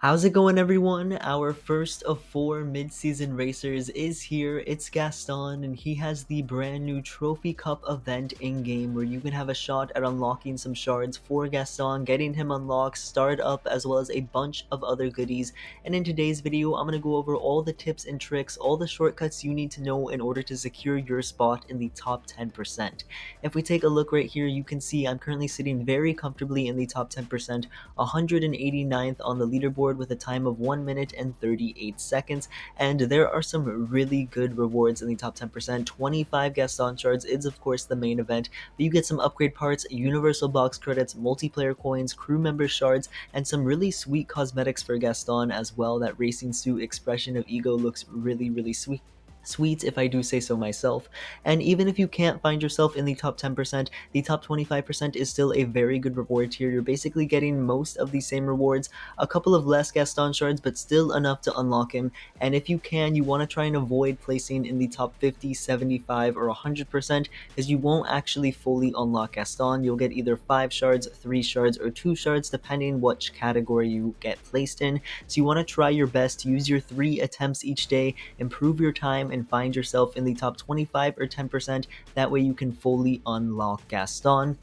How's it going, everyone? Our first of four mid-season racers is here. It's Gaston, and he has the brand new Trophy Cup event in-game where you can have a shot at unlocking some shards for Gaston, getting him unlocked, start up, as well as a bunch of other goodies. And in today's video, I'm going to go over all the tips and tricks, all the shortcuts you need to know in order to secure your spot in the top 10%. If we take a look right here, you can see I'm currently sitting very comfortably in the top 10%, 189th on the leaderboard with a time of 1 minute and 38 seconds, and there are some really good rewards in the top 10%. 25 Gaston shards is of course the main event, but you get some upgrade parts, universal box credits, multiplayer coins, crew member shards, and some really sweet cosmetics for Gaston as well. That racing suit expression of ego looks really sweet if I do say so myself. And even if you can't find yourself in the top 10%, the top 25% is still a very good reward tier. You're basically getting most of the same rewards, a couple of less Gaston shards, but still enough to unlock him. And if you can, you want to try and avoid placing in the top 50, 75, or 100%, because you won't actually fully unlock Gaston. You'll get either 5 shards, 3 shards, or 2 shards, depending which category you get placed in. So you want to try your best to use your 3 attempts each day, improve your time, and find yourself in the top 25 or 10%. That way you can fully unlock Gaston.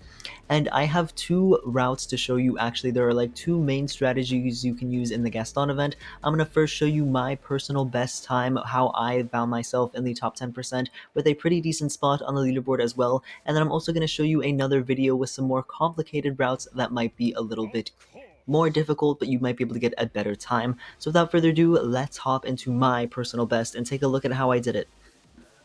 And I have 2 routes to show you. Actually, there are like 2 main strategies you can use in the Gaston event. I'm going to first show you my personal best time, how I found myself in the top 10% with a pretty decent spot on the leaderboard as well. And then I'm also going to show you another video with some more complicated routes that might be a little bit more difficult, but you might be able to get a better time. So without further ado, let's hop into my personal best and take a look at how I did it.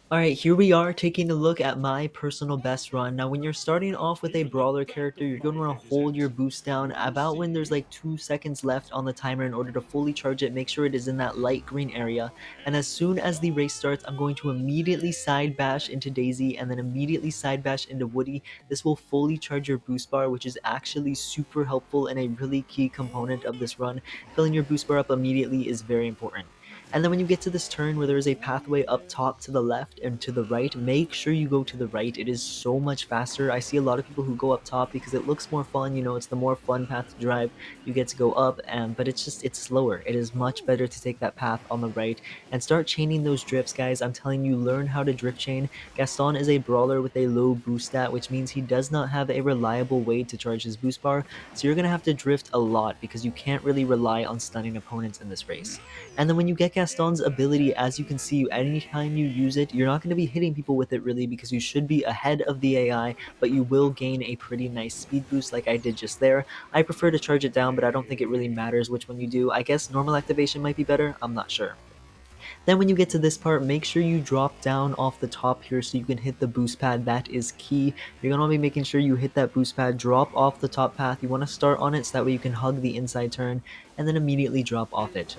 Alright, here we are taking a look at my personal best run. Now when you're starting off with a brawler character, you're going to want to hold your boost down about when there's like 2 seconds left on the timer in order to fully charge it. Make sure it is in that light green area. And as soon as the race starts, I'm going to immediately side bash into Daisy and then immediately side bash into Woody. This will fully charge your boost bar, which is actually super helpful and a really key component of this run. Filling your boost bar up immediately is very important. And then when you get to this turn where there is a pathway up top to the left and to the right, make sure you go to the right. It is so much faster. I see a lot of people who go up top because it looks more fun, it's the more fun path to drive. You get to go up, but it's slower. It is much better to take that path on the right and start chaining those drifts, guys. I'm telling you, learn how to drift chain. Gaston is a brawler with a low boost stat, which means he does not have a reliable way to charge his boost bar, so you're going to have to drift a lot because you can't really rely on stunning opponents in this race. And then when you get Gaston's ability, as you can see, anytime you use it, you're not going to be hitting people with it really because you should be ahead of the AI, but you will gain a pretty nice speed boost like I did just there. I prefer to charge it down, but I don't think it really matters which one you do. I guess normal activation might be better, I'm not sure. Then when you get to this part, make sure you drop down off the top here so you can hit the boost pad. That is key. You're going to want to be making sure you hit that boost pad, drop off the top path. You want to start on it so that way you can hug the inside turn and then immediately drop off it.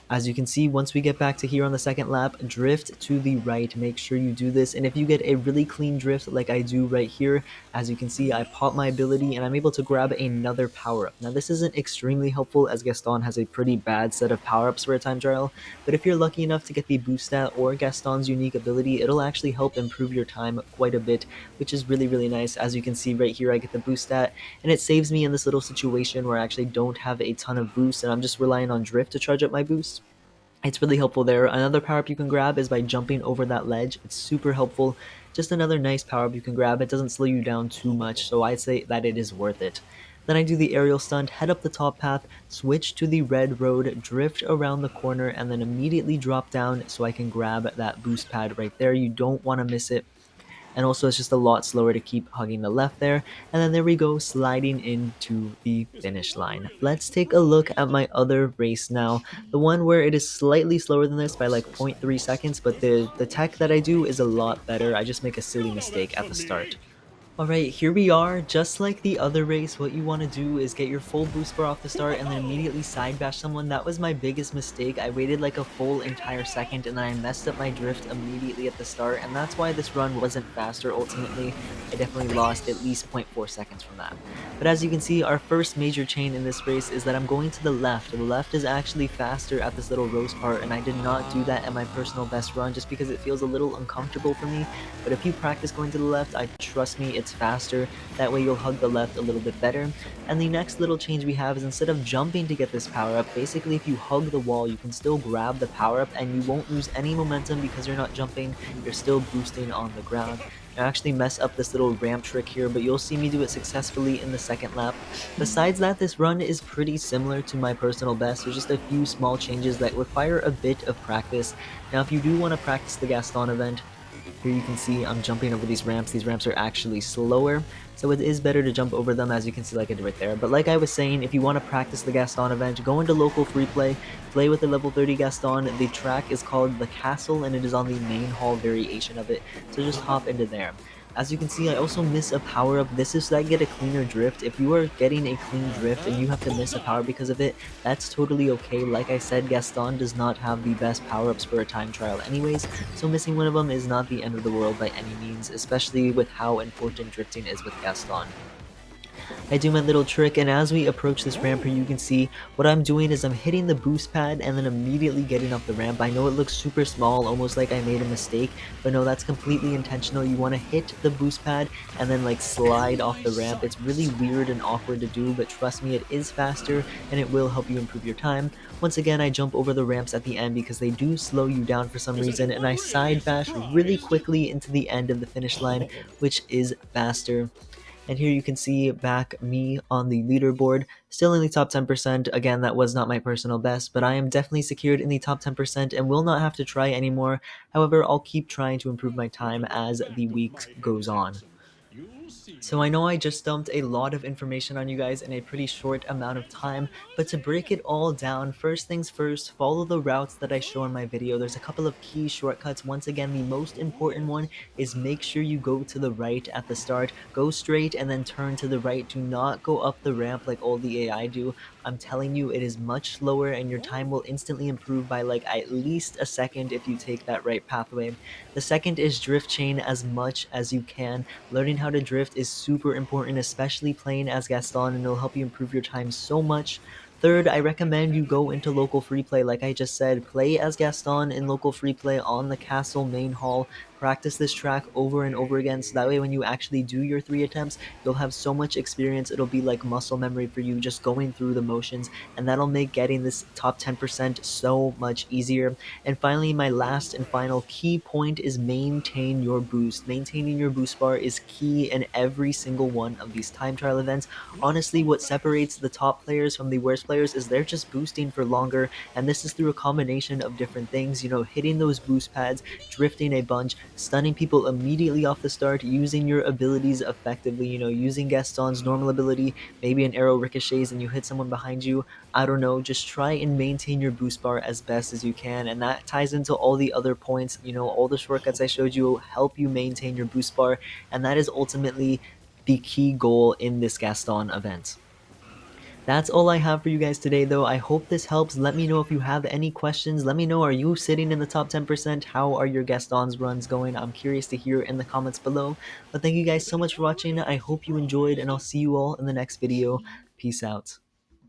As you can see, once we get back to here on the second lap, drift to the right. Make sure you do this, and if you get a really clean drift like I do right here, as you can see, I pop my ability and I'm able to grab another power-up. Now this isn't extremely helpful as Gaston has a pretty bad set of power-ups for a time trial, but if you're lucky enough to get the boost stat or Gaston's unique ability, it'll actually help improve your time quite a bit, which is really nice. As you can see right here, I get the boost stat, and it saves me in this little situation where I actually don't have a ton of boost and I'm just relying on drift to charge up my boost. It's really helpful there. Another power-up you can grab is by jumping over that ledge. It's super helpful. Just another nice power-up you can grab. It doesn't slow you down too much, so I'd say that it is worth it. Then I do the aerial stunt, head up the top path, switch to the red road, drift around the corner, and then immediately drop down so I can grab that boost pad right there. You don't want to miss it. And also it's just a lot slower to keep hugging the left there. And then there we go, sliding into the finish line. Let's take a look at my other race now, the one where it is slightly slower than this by like 0.3 seconds, but the tech that I do is a lot better. I just make a silly mistake at the start. Alright, here we are. Just like the other race, what you want to do is get your full boost bar off the start and then immediately side bash someone. That was my biggest mistake. I waited like a full entire second and then I messed up my drift immediately at the start, and that's why this run wasn't faster ultimately. I definitely lost at least 0.4 seconds from that. But as you can see, our first major chain in this race is that I'm going to the left. The left is actually faster at this little rose part, and I did not do that at my personal best run just because it feels a little uncomfortable for me. But if you practice going to the left, trust me, it's faster. That way you'll hug the left a little bit better. And the next little change we have is instead of jumping to get this power up, basically if you hug the wall, you can still grab the power up and you won't lose any momentum because you're not jumping, you're still boosting on the ground. I actually mess up this little ramp trick here, but you'll see me do it successfully in the second lap. Besides that, this run is pretty similar to my personal best. There's just a few small changes that require a bit of practice. Now, if you do want to practice the Gaston event, here you can see I'm jumping over these ramps. These ramps are actually slower, so it is better to jump over them, as you can see like I did right there. But like I was saying, if you want to practice the Gaston event, go into local free play with the level 30 Gaston. The track is called The Castle, and it is on the main hall variation of it, so just hop into there. As you can see, I also miss a power up. This is so I get a cleaner drift. If you are getting a clean drift and you have to miss a power because of it, that's totally okay. Like I said, Gaston does not have the best power ups for a time trial anyways, so missing one of them is not the end of the world by any means, especially with how important drifting is with Gaston. I do my little trick, and as we approach this ramp here, you can see what I'm doing is I'm hitting the boost pad and then immediately getting off the ramp. I know it looks super small, almost like I made a mistake, but no, that's completely intentional. You want to hit the boost pad and then like slide off the ramp. It's really weird and awkward to do, but trust me, it is faster and it will help you improve your time. Once again, I jump over the ramps at the end because they do slow you down for some reason, and I side bash really quickly into the end of the finish line, which is faster. And here you can see back me on the leaderboard, still in the top 10%. Again, that was not my personal best, but I am definitely secured in the top 10% and will not have to try anymore. However, I'll keep trying to improve my time as the week goes on. So I know I just dumped a lot of information on you guys in a pretty short amount of time, but to break it all down, first things first, follow the routes that I show in my video. There's a couple of key shortcuts. Once again, the most important one is make sure you go to the right at the start. Go straight and then turn to the right. Do not go up the ramp like all the AI do. I'm telling you, it is much slower and your time will instantly improve by like at least a second if you take that right pathway. The second is drift chain as much as you can. Learning how to drift is super important, especially playing as Gaston, and it'll help you improve your time so much. Third, I recommend you go into local free play. Like I just said, play as Gaston in local free play on the castle main hall. Practice this track over and over again, so that way when you actually do your 3 attempts, you'll have so much experience. It'll be like muscle memory for you, just going through the motions, and that'll make getting this top 10% so much easier. And finally, my last and final key point is maintain your boost. Maintaining your boost bar is key in every single one of these time trial events. Honestly, what separates the top players from the worst players is they're just boosting for longer, and this is through a combination of different things, hitting those boost pads, drifting a bunch, stunning people immediately off the start, using your abilities effectively, using Gaston's normal ability, maybe an arrow ricochets and you hit someone behind you. I don't know, just try and maintain your boost bar as best as you can, and that ties into all the other points. All the shortcuts I showed you help you maintain your boost bar, and that is ultimately the key goal in this Gaston event. That's all I have for you guys today, though. I hope this helps. Let me know if you have any questions. Let me know, are you sitting in the top 10%? How are your Gaston's runs going? I'm curious to hear in the comments below. But thank you guys so much for watching. I hope you enjoyed, and I'll see you all in the next video. Peace out.